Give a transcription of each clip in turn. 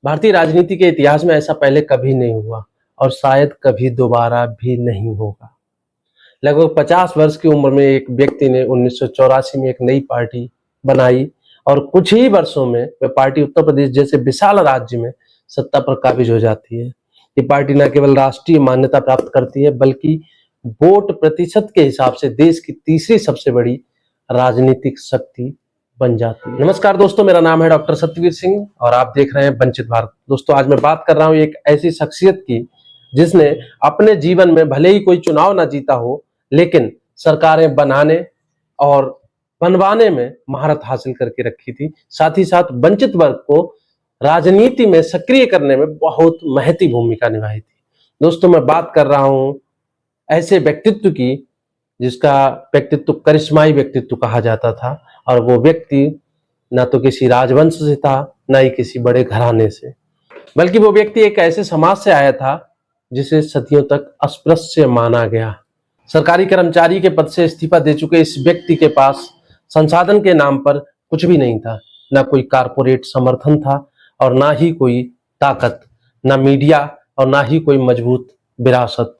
भारतीय राजनीति के इतिहास में ऐसा पहले कभी नहीं हुआ और शायद कभी दोबारा भी नहीं होगा। लगभग 50 वर्ष की उम्र में एक व्यक्ति ने 1984 में एक नई पार्टी बनाई और कुछ ही वर्षों में वह पार्टी उत्तर प्रदेश जैसे विशाल राज्य में सत्ता पर काबिज हो जाती है। ये पार्टी न केवल राष्ट्रीय मान्यता प्राप्त करती है बल्कि वोट प्रतिशत के हिसाब से देश की तीसरी सबसे बड़ी राजनीतिक शक्ति बन जाती है। नमस्कार दोस्तों, मेरा नाम है डॉक्टर सत्यवीर सिंह और आप देख रहे हैं वंचित भारत। दोस्तों, आज मैं बात कर रहा हूं एक ऐसी शख्सियत की जिसने अपने जीवन में भले ही कोई चुनाव ना जीता हो, लेकिन सरकारें बनाने और बनवाने में महारत हासिल करके रखी थी। साथ ही साथ वंचित वर्ग को राजनीति में सक्रिय करने में बहुत महती भूमिका निभाई थी। दोस्तों, मैं बात कर रहा हूं ऐसे व्यक्तित्व की जिसका व्यक्तित्व करिश्माई व्यक्तित्व कहा जाता था और वो व्यक्ति ना तो किसी राजवंश से था, ना ही किसी बड़े घराने से, बल्कि वो व्यक्ति एक ऐसे समाज से आया था जिसे सदियों तक अस्पृश्य माना गया। सरकारी कर्मचारी के पद से इस्तीफा दे चुके इस व्यक्ति के पास संसाधन के नाम पर कुछ भी नहीं था, ना कोई कारपोरेट समर्थन था और ना ही कोई ताकत, ना मीडिया और ना ही कोई मजबूत विरासत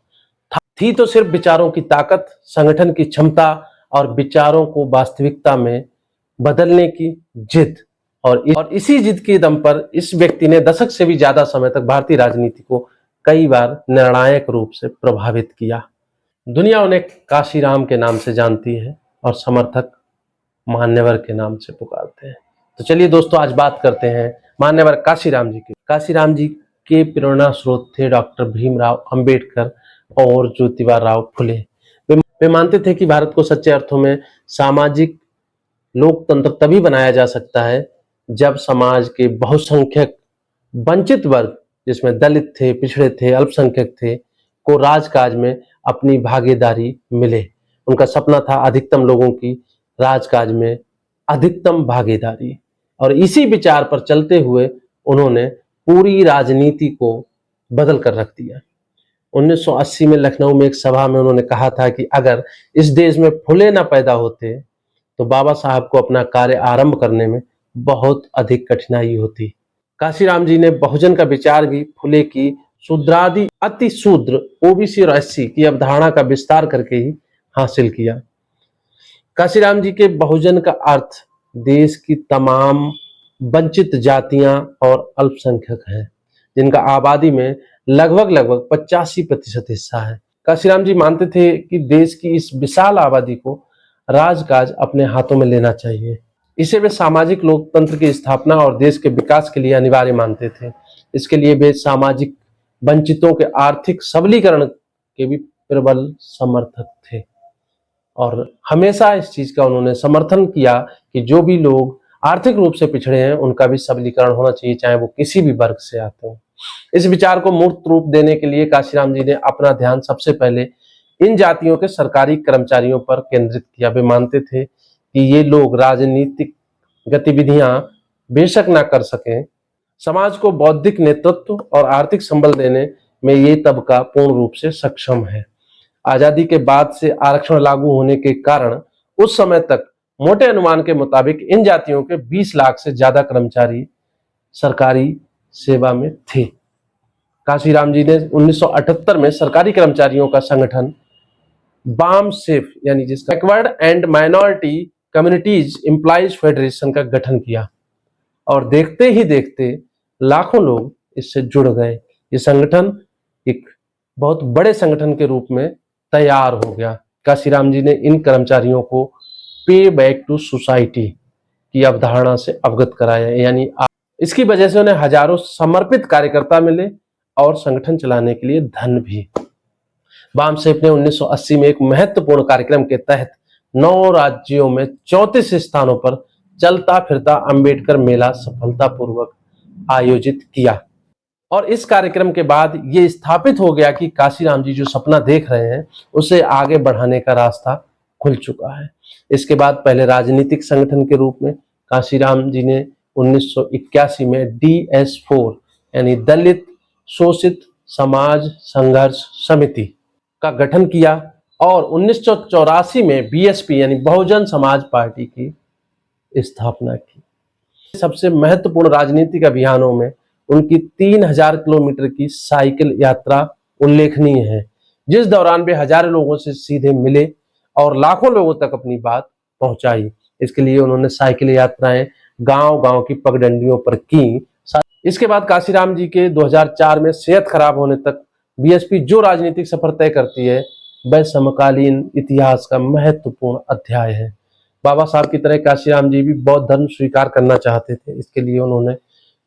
थी। तो सिर्फ विचारों की ताकत, संगठन की क्षमता और विचारों को वास्तविकता में बदलने की जिद। और इसी जिद के दम पर इस व्यक्ति ने दशक से भी ज्यादा समय तक भारतीय राजनीति को कई बार निर्णायक रूप से प्रभावित किया। दुनिया उन्हें काशीराम के नाम से जानती है और समर्थक मान्यवर के नाम से पुकारते हैं। तो चलिए दोस्तों, आज बात करते हैं मान्यवर काशीराम जी की। काशीराम जी के प्रेरणा स्रोत थे डॉक्टर भीमराव अंबेडकर और ज्योतिबा राव फुले। वे मानते थे कि भारत को सच्चे अर्थों में सामाजिक लोकतंत्र तभी बनाया जा सकता है जब समाज के बहुसंख्यक वंचित वर्ग, जिसमें दलित थे, पिछड़े थे, अल्पसंख्यक थे, को राजकाज में अपनी भागीदारी मिले। उनका सपना था अधिकतम लोगों की राजकाज में अधिकतम भागीदारी, और इसी विचार पर चलते हुए उन्होंने पूरी राजनीति को बदल कर रख दिया। 1980 में लखनऊ में एक सभा में उन्होंने कहा था कि अगर इस देश में फुले ना पैदा होते तो बाबा साहब को अपना कार्य आरंभ करने में बहुत अधिक कठिनाई होती। काशीराम जी ने बहुजन का विचार भी फुले की शूद्रादि अति शूद्र ओबीसी और एससी की अवधारणा का विस्तार करके ही हासिल किया। काशीराम जी के बहुजन का अर्थ देश की तमाम वंचित जातियां और अल्पसंख्यक हैं, जिनका आबादी में लगभग 85% हिस्सा है। काशीराम जी मानते थे कि देश की इस विशाल आबादी को राजकाज अपने हाथों में लेना चाहिए। इसे वे सामाजिक लोकतंत्र की स्थापना और देश के विकास के लिए अनिवार्य मानते थे। इसके लिए वे सामाजिक वंचितों के आर्थिक सबलीकरण के भी प्रबल समर्थक थे और हमेशा इस चीज का उन्होंने समर्थन किया कि जो भी लोग आर्थिक रूप से पिछड़े हैं उनका भी सबलीकरण होना चाहिए, चाहे वो किसी भी वर्ग से आते हो। इस विचार को मूर्त रूप देने के लिए काशीराम जी ने अपना ध्यान सबसे पहले इन जातियों के सरकारी कर्मचारियों पर केंद्रित किया। वे मानते थे कि ये लोग राजनीतिक गतिविधियां बेशक ना कर सकें, समाज को बौद्धिक नेतृत्व और आर्थिक संबल देने में ये तबका पूर्ण रूप से सक्षम है। आजादी के बाद से आरक्षण लागू होने के कारण उस समय तक मोटे अनुमान के मुताबिक इन जातियों के 20 लाख से ज्यादा कर्मचारी सरकारी सेवा में थे। काशीराम जी ने 1978 में सरकारी कर्मचारियों का संगठन बामसेफ यानी जिसका backward and minority communities employees federation का गठन किया और देखते ही देखते लाखों लोग इससे जुड़ गए। ये संगठन एक बहुत बड़े संगठन के रूप में तैयार हो गया। काशीराम जी ने इन कर्मचारियों को पे बैक टू सोसाइटी की अवधारणा से अवगत कराया, यानी इसकी वजह से उन्हें हजारों समर्पित कार्यकर्ता मिले और संगठन चलाने के लिए धन भी। बामसेफ ने 1980 में एक महत्वपूर्ण कार्यक्रम के तहत 9 राज्यों में 34 स्थानों पर चलता फिरता अंबेडकर मेला सफलतापूर्वक आयोजित किया और इस कार्यक्रम के बाद ये स्थापित हो गया कि काशीराम जी जो सपना देख रहे हैं उसे आगे बढ़ाने का रास्ता खुल चुका है। इसके बाद पहले राजनीतिक संगठन के रूप में काशीराम जी ने 1981 में DS4 यानी दलित शोषित समाज संघर्ष समिति का गठन किया और 1984 में BSP यानी बहुजन समाज पार्टी की स्थापना की। सबसे महत्वपूर्ण राजनीतिक अभियानों में उनकी 3000 किलोमीटर की साइकिल यात्रा उल्लेखनीय है, जिस दौरान वे हजारों लोगों से सीधे मिले और लाखों लोगों तक अपनी बात पहुंचाई। इसके लिए उन्होंने साइकिल यात्राएं गांव-गांव की पगडंडियों पर की। इसके बाद काशीराम जी के 2004 में सेहत खराब होने तक बीएसपी जो राजनीतिक सफर तय करती है वह समकालीन इतिहास का महत्वपूर्ण अध्याय है। बाबा साहब की तरह काशीराम जी भी बौद्ध धर्म स्वीकार करना चाहते थे। इसके लिए उन्होंने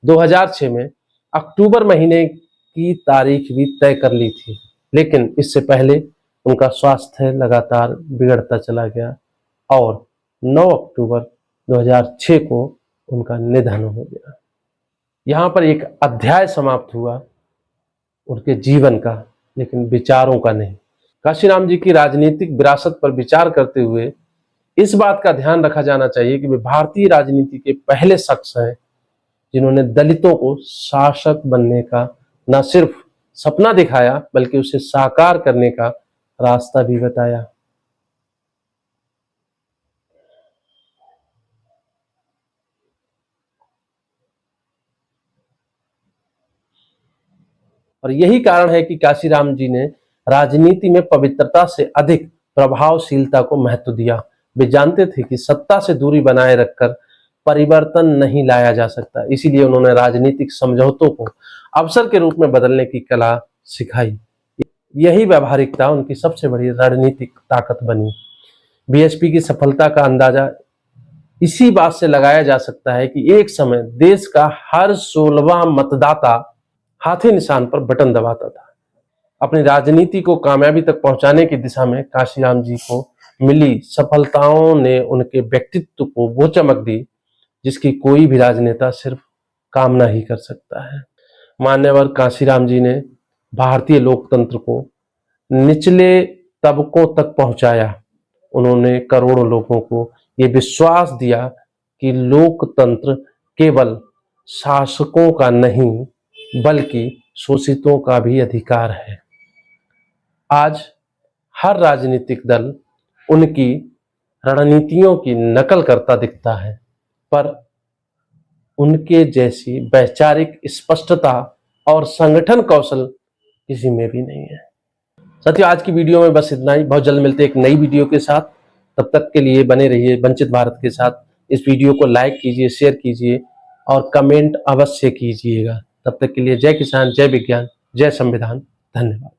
2006 में अक्टूबर महीने की तारीख भी तय कर ली थी, लेकिन इससे पहले उनका स्वास्थ्य लगातार बिगड़ता चला गया और 9 अक्टूबर 2006 को उनका निधन हो गया। यहाँ पर एक अध्याय समाप्त हुआ उनके जीवन का, लेकिन विचारों का नहीं। काशीराम जी की राजनीतिक विरासत पर विचार करते हुए इस बात का ध्यान रखा जाना चाहिए कि वे भारतीय राजनीति के पहले शख्स हैं जिन्होंने दलितों को शासक बनने का न सिर्फ सपना दिखाया बल्कि उसे साकार करने का रास्ता भी बताया। और यही कारण है कि काशीराम जी ने राजनीति में पवित्रता से अधिक प्रभावशीलता को महत्व दिया। वे जानते थे कि सत्ता से दूरी बनाए रखकर परिवर्तन नहीं लाया जा सकता, इसीलिए उन्होंने राजनीतिक समझौतों को अवसर के रूप में बदलने की कला सिखाई। यही व्यवहारिकता उनकी सबसे बड़ी रणनीतिक ताकत बनी। बीएसपी की सफलता का अंदाजा इसी बात से लगाया जा सकता है कि एक समय देश का हर 16वां मतदाता हाथी निशान पर बटन दबाता था। अपनी राजनीति को कामयाबी तक पहुंचाने की दिशा में काशीराम जी को मिली सफलताओं ने उनके व्यक्तित्व को वो चमक दी जिसकी कोई भी राजनेता सिर्फ कामना ही कर सकता है। मान्यवर काशीराम जी ने भारतीय लोकतंत्र को निचले तबकों तक पहुंचाया। उन्होंने करोड़ों लोगों को ये विश्वास दिया कि लोकतंत्र केवल शासकों का नहीं बल्कि शोषितों का भी अधिकार है। आज हर राजनीतिक दल उनकी रणनीतियों की नकल करता दिखता है, पर उनके जैसी वैचारिक स्पष्टता और संगठन कौशल किसी में भी नहीं है। साथियों, आज की वीडियो में बस इतना ही। बहुत जल्द मिलते हैं एक नई वीडियो के साथ। तब तक के लिए बने रहिए वंचित भारत के साथ। इस वीडियो को लाइक कीजिए, शेयर कीजिए और कमेंट अवश्य कीजिएगा। तब तक के लिए जय किसान, जय विज्ञान, जय संविधान। धन्यवाद।